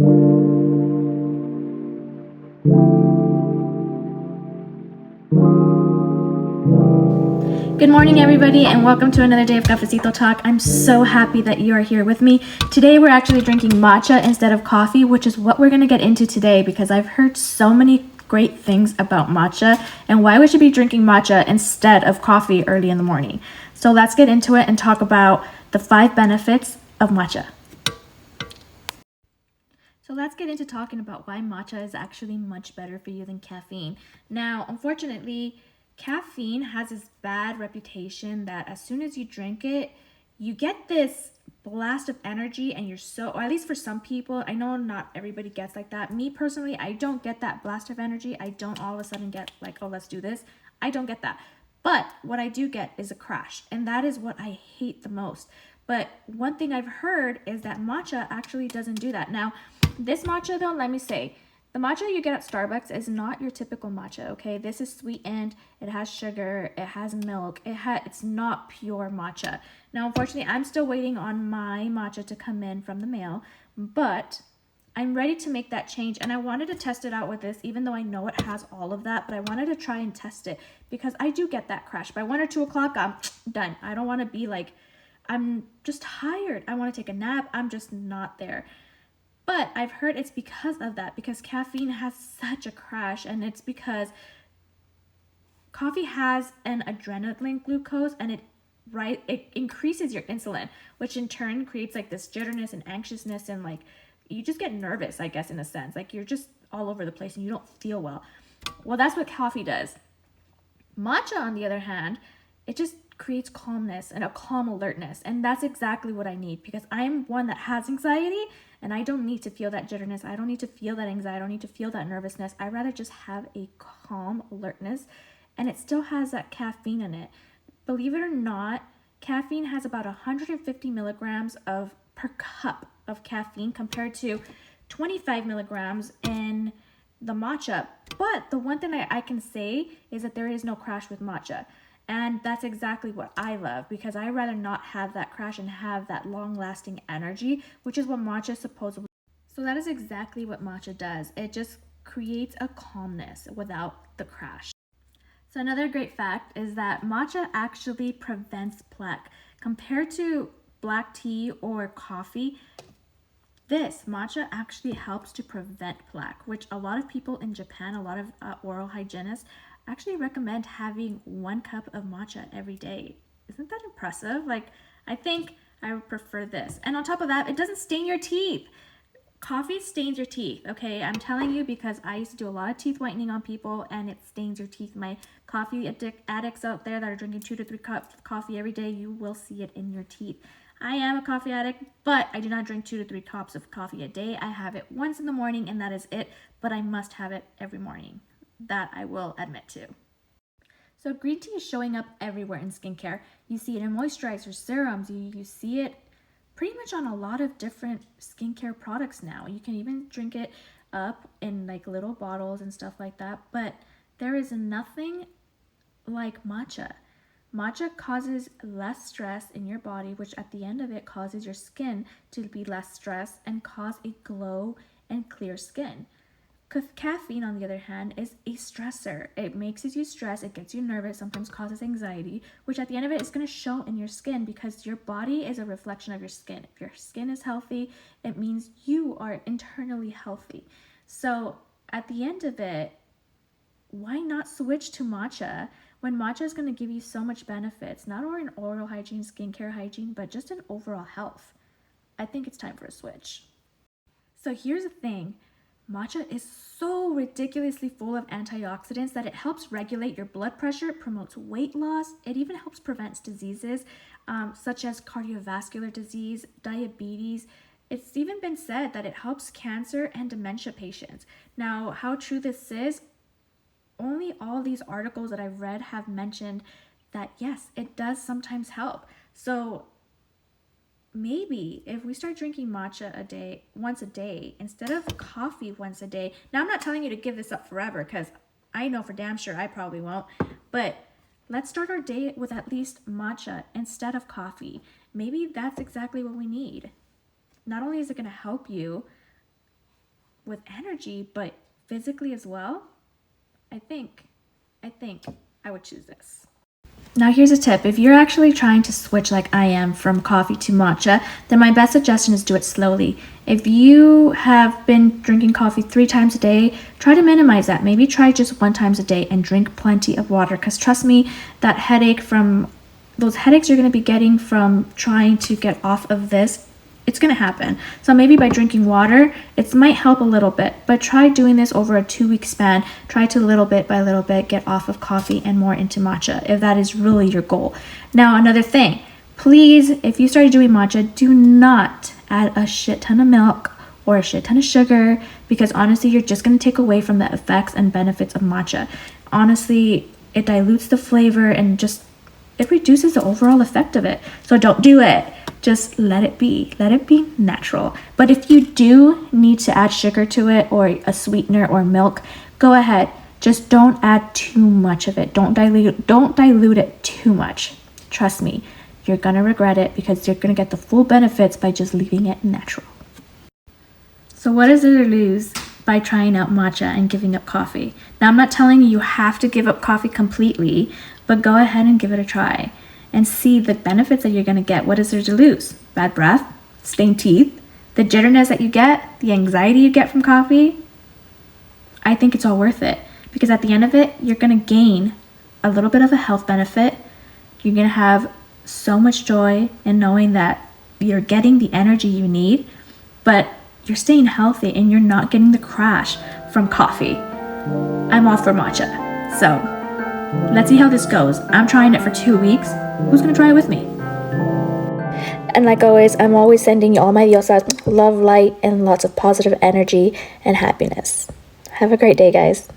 Good morning, everybody, and welcome to another day of Cafecito Talk. I'm so happy that you are here with me. Today, we're actually drinking matcha instead of coffee, which is what we're going to get into today because I've heard so many great things about matcha and why we should be drinking matcha instead of coffee early in the morning. So let's get into it and talk about the 5 benefits of matcha. So let's get into talking about why matcha is actually much better for you than caffeine. Now, unfortunately, caffeine has this bad reputation that as soon as you drink it, you get this blast of energy and or at least for some people, I know not everybody gets like that. Me personally, I don't get that blast of energy. I don't all of a sudden get like, oh, let's do this. I don't get that. But what I do get is a crash, and that is what I hate the most. But one thing I've heard is that matcha actually doesn't do that. Now, this matcha though, let me say, the matcha you get at Starbucks is not your typical matcha, okay? This is sweetened, it has sugar, it has milk, it's not pure matcha. Now, unfortunately, I'm still waiting on my matcha to come in from the mail, but I'm ready to make that change, and I wanted to test it out with this, even though I know it has all of that, but I wanted to try and test it because I do get that crash. By 1 or 2 o'clock, I'm done. I don't want to be like, I'm just tired. I want to take a nap. I'm just not there. But I've heard it's because of that, because caffeine has such a crash, and it's because coffee has an adrenaline glucose, and it increases your insulin, which in turn creates like this jitterness and anxiousness, and like you just get nervous, I guess, in a sense. Like you're just all over the place and you don't feel well. Well, that's what coffee does. Matcha, on the other hand, it just creates calmness and a calm alertness, and that's exactly what I need because I'm one that has anxiety, and I don't need to feel that jitterness. I don't need to feel that anxiety. I don't need to feel that nervousness. I'd rather just have a calm alertness, and it still has that caffeine in it. Believe it or not, caffeine has about 150 milligrams per cup of caffeine compared to 25 milligrams in the matcha. But the one thing I can say is that there is no crash with matcha. And that's exactly what I love because I rather not have that crash and have that long-lasting energy, which is what matcha supposedly. So that is exactly what matcha does. It just creates a calmness without the crash. So another great fact is that matcha actually prevents plaque. Compared to black tea or coffee, this matcha actually helps to prevent plaque, which a lot of people in Japan, a lot of oral hygienists, actually recommend having 1 cup of matcha every day. Isn't that impressive? Like, I think I would prefer this. And on top of that, it doesn't stain your teeth. Coffee stains your teeth, okay? I'm telling you because I used to do a lot of teeth whitening on people and it stains your teeth. My coffee addicts out there that are drinking 2 to 3 cups of coffee every day, you will see it in your teeth. I am a coffee addict, but I do not drink 2 to 3 cups of coffee a day. I have it once in the morning and that is it, but I must have it every morning. That I will admit to. So green tea is showing up everywhere in skincare. You see it in moisturizers, serums, you see it pretty much on a lot of different skincare products now. You can even drink it up in like little bottles and stuff like that, but there is nothing like matcha. Matcha causes less stress in your body, which at the end of it causes your skin to be less stressed and cause a glow and clear skin. Caffeine, on the other hand, is a stressor. It makes you stress, it gets you nervous, sometimes causes anxiety, which at the end of it is going to show in your skin because your body is a reflection of your skin. If your skin is healthy, it means you are internally healthy. So at the end of it, why not switch to matcha when matcha is going to give you so much benefits, not only in oral hygiene, skincare hygiene, but just in overall health? I think it's time for a switch. So here's the thing. Matcha is so ridiculously full of antioxidants that it helps regulate your blood pressure, promotes weight loss. It even helps prevent diseases such as cardiovascular disease, diabetes. It's even been said that it helps cancer and dementia patients. Now, how true this is, only all these articles that I've read have mentioned that yes, it does sometimes help. So maybe if we start drinking matcha once a day instead of coffee once a day. Now, I'm not telling you to give this up forever because I know for damn sure I probably won't, but let's start our day with at least matcha instead of coffee. Maybe that's exactly what we need. Not only is it going to help you with energy, but physically as well, I think I would choose this. Now here's a tip. If you're actually trying to switch like I am from coffee to matcha, then my best suggestion is do it slowly. If you have been drinking coffee 3 times a day, try to minimize that. Maybe try just 1 time a day and drink plenty of water, because trust me, that those headaches you're going to be getting from trying to get off of this, it's going to happen. So maybe by drinking water, it might help a little bit, but try doing this over a 2-week span. Try to little bit by little bit get off of coffee and more into matcha if that is really your goal. Now, another thing, please, if you started doing matcha, do not add a shit ton of milk or a shit ton of sugar, because honestly, you're just going to take away from the effects and benefits of matcha. Honestly, it dilutes the flavor and just it reduces the overall effect of it. So don't do it. Just let it be natural. But if you do need to add sugar to it or a sweetener or milk, go ahead. Just don't add too much of it. Don't dilute it too much. Trust me, you're gonna regret it, because you're gonna get the full benefits by just leaving it natural. So what is there to lose by trying out matcha and giving up coffee? Now, I'm not telling you have to give up coffee completely, but go ahead and give it a try and see the benefits that you're going to get. What is there to lose? Bad breath, stained teeth, the jitterness that you get, the anxiety you get from coffee. I think it's all worth it, because at the end of it, you're going to gain a little bit of a health benefit. You're going to have so much joy in knowing that you're getting the energy you need, but you're staying healthy and you're not getting the crash from coffee. I'm all for matcha. So let's see how this goes. I'm trying it for 2 weeks. Who's going to try it with me? And like always, I'm always sending you all my diosas love, light, and lots of positive energy and happiness. Have a great day, guys.